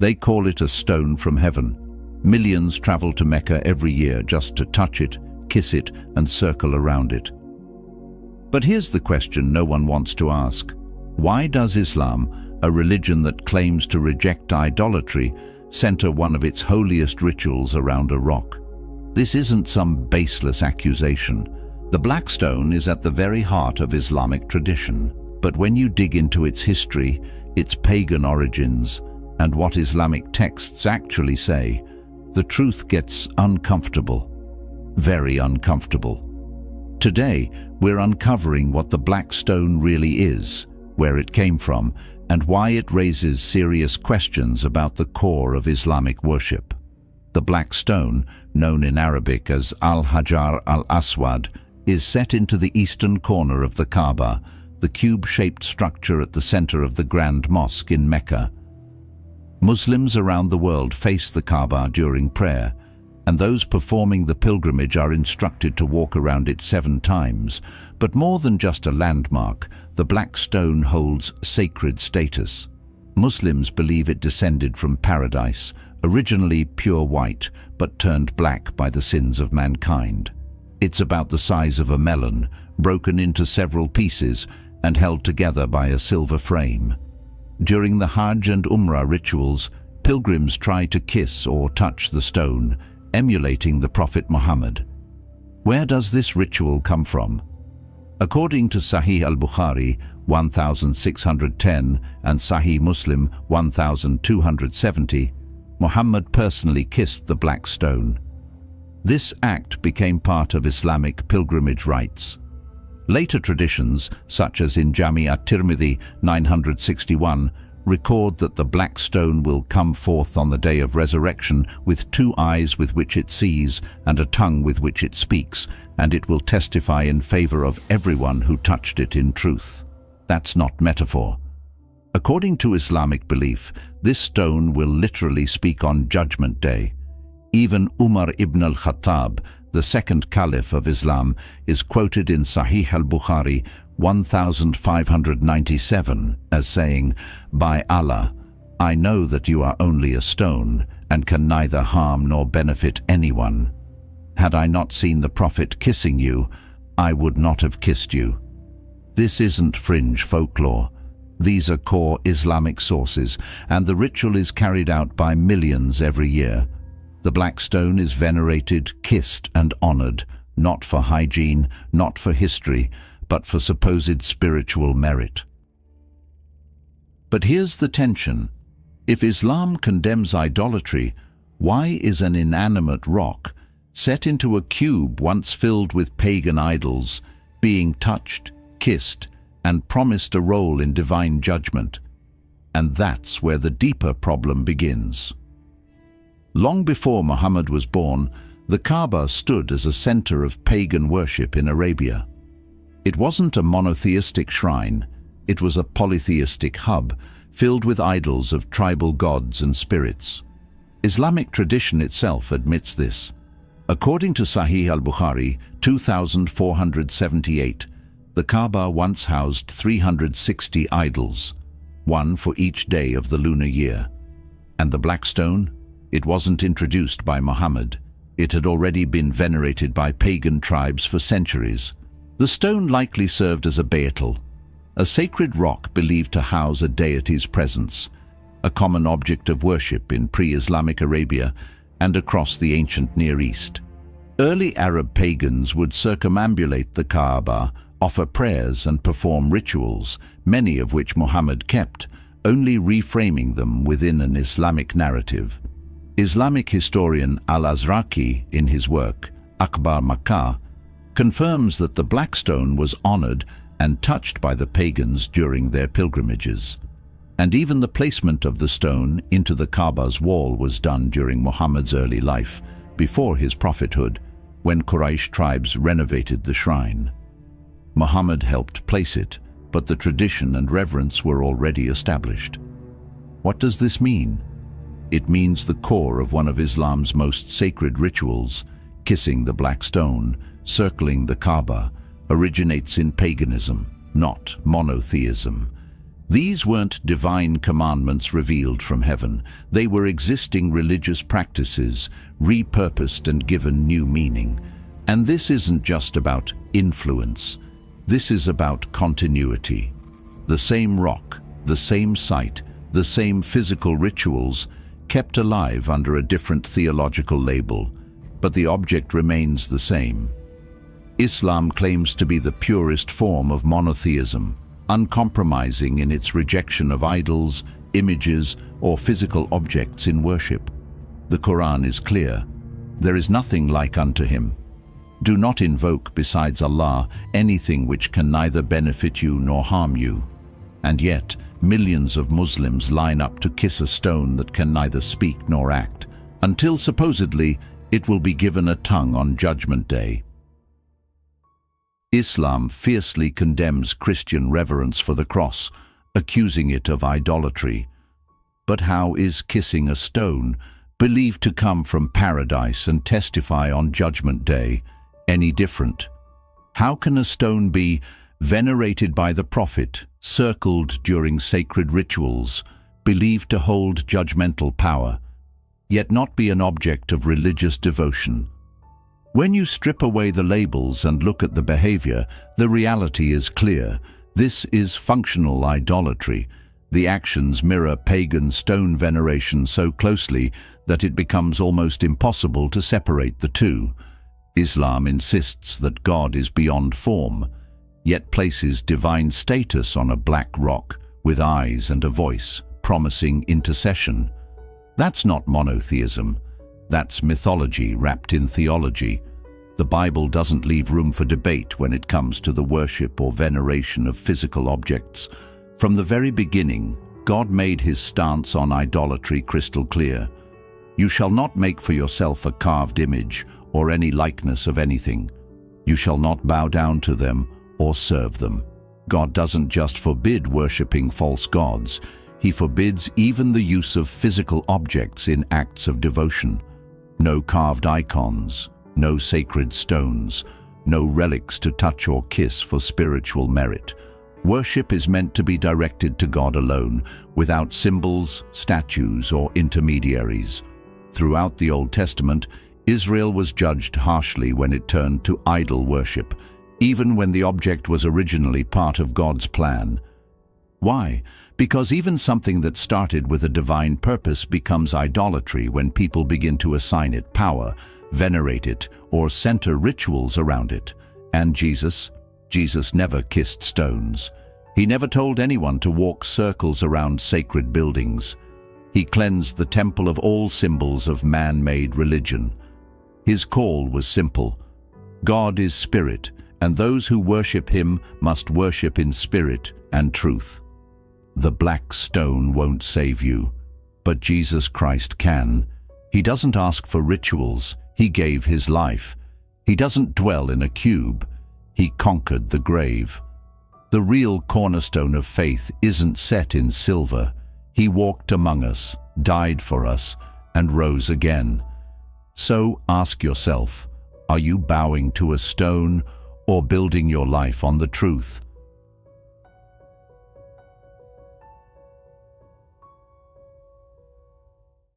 They call it a stone from heaven. Millions travel to Mecca every year just to touch it, kiss it, and circle around it. But here's the question no one wants to ask. Why does Islam, a religion that claims to reject idolatry, center one of its holiest rituals around a rock? This isn't some baseless accusation. The black stone is at the very heart of Islamic tradition. But when you dig into its history, its pagan origins, and what Islamic texts actually say, the truth gets uncomfortable. Very uncomfortable. Today, we're uncovering what the black stone really is, where it came from, and why it raises serious questions about the core of Islamic worship. The black stone, known in Arabic as Al-Hajar Al-Aswad, is set into the eastern corner of the Kaaba, the cube-shaped structure at the center of the Grand Mosque in Mecca. Muslims around the world face the Kaaba during prayer, and those performing the pilgrimage are instructed to walk around it 7 times. But more than just a landmark, the black stone holds sacred status. Muslims believe it descended from paradise, originally pure white, but turned black by the sins of mankind. It's about the size of a melon, broken into several pieces and held together by a silver frame. During the Hajj and Umrah rituals, pilgrims try to kiss or touch the stone, emulating the Prophet Muhammad. Where does this ritual come from? According to Sahih al-Bukhari 1610 and Sahih Muslim 1270, Muhammad personally kissed the black stone. This act became part of Islamic pilgrimage rites. Later traditions, such as in Jami at-Tirmidhi 961, record that the black stone will come forth on the day of resurrection with 2 eyes with which it sees and a tongue with which it speaks, and it will testify in favor of everyone who touched it in truth. That's not metaphor. According to Islamic belief, this stone will literally speak on Judgment Day. Even Umar ibn al-Khattab, the second caliph of Islam, is quoted in Sahih al-Bukhari 1597 as saying, "By Allah, I know that you are only a stone and can neither harm nor benefit anyone. Had I not seen the Prophet kissing you, I would not have kissed you." This isn't fringe folklore. These are core Islamic sources, and the ritual is carried out by millions every year. The black stone is venerated, kissed, and honored, not for hygiene, not for history, but for supposed spiritual merit. But here's the tension. If Islam condemns idolatry, why is an inanimate rock, set into a cube once filled with pagan idols, being touched, kissed, and promised a role in divine judgment? And that's where the deeper problem begins. Long before Muhammad was born, the Kaaba stood as a center of pagan worship in Arabia. It wasn't a monotheistic shrine, it was a polytheistic hub filled with idols of tribal gods and spirits. Islamic tradition itself admits this. According to Sahih al-Bukhari 2478, the Kaaba once housed 360 idols, 1 for each day of the lunar year. And the black stone? It wasn't introduced by Muhammad. It had already been venerated by pagan tribes for centuries. The stone likely served as a beetle, a sacred rock believed to house a deity's presence, a common object of worship in pre-Islamic Arabia and across the ancient Near East. Early Arab pagans would circumambulate the Kaaba, offer prayers and perform rituals, many of which Muhammad kept, only reframing them within an Islamic narrative. Islamic historian al-Azraqi, in his work Akhbar Makkah, confirms that the black stone was honored and touched by the pagans during their pilgrimages. And even the placement of the stone into the Kaaba's wall was done during Muhammad's early life, before his prophethood, when Quraysh tribes renovated the shrine. Muhammad helped place it, but the tradition and reverence were already established. What does this mean? It means the core of one of Islam's most sacred rituals, kissing the black stone, circling the Kaaba, originates in paganism, not monotheism. These weren't divine commandments revealed from heaven. They were existing religious practices, repurposed and given new meaning. And this isn't just about influence. This is about continuity. The same rock, the same site, the same physical rituals, kept alive under a different theological label, but the object remains the same. Islam claims to be the purest form of monotheism, uncompromising in its rejection of idols, images, or physical objects in worship. The Quran is clear. There is nothing like unto him. Do not invoke besides Allah anything which can neither benefit you nor harm you. And yet, millions of Muslims line up to kiss a stone that can neither speak nor act, until supposedly it will be given a tongue on Judgment Day. Islam fiercely condemns Christian reverence for the cross, accusing it of idolatry. But how is kissing a stone, believed to come from paradise and testify on Judgment Day, any different? How can a stone be venerated by the Prophet, circled during sacred rituals, believed to hold judgmental power, yet not be an object of religious devotion? When you strip away the labels and look at the behavior, the reality is clear. This is functional idolatry. The actions mirror pagan stone veneration so closely that it becomes almost impossible to separate the two. Islam insists that God is beyond form, yet places divine status on a black rock with eyes and a voice, promising intercession. That's not monotheism. That's mythology wrapped in theology. The Bible doesn't leave room for debate when it comes to the worship or veneration of physical objects. From the very beginning, God made his stance on idolatry crystal clear. You shall not make for yourself a carved image or any likeness of anything. You shall not bow down to them or serve them. God doesn't just forbid worshipping false gods. He forbids even the use of physical objects in acts of devotion. No carved icons, no sacred stones, no relics to touch or kiss for spiritual merit. Worship is meant to be directed to God alone, without symbols, statues, or intermediaries. Throughout the Old Testament, Israel was judged harshly when it turned to idol worship, even when the object was originally part of God's plan. Why? Because even something that started with a divine purpose becomes idolatry when people begin to assign it power, venerate it, or center rituals around it. And Jesus never kissed stones. He never told anyone to walk circles around sacred buildings. He cleansed the temple of all symbols of man-made religion. His call was simple. God is spirit, and those who worship him must worship in spirit and truth. The black stone won't save you, but Jesus Christ can. He doesn't ask for rituals. He gave his life. He doesn't dwell in a cube. He conquered the grave. The real cornerstone of faith isn't set in silver. He walked among us, died for us, and rose again. So ask yourself, are you bowing to a stone or building your life on the truth?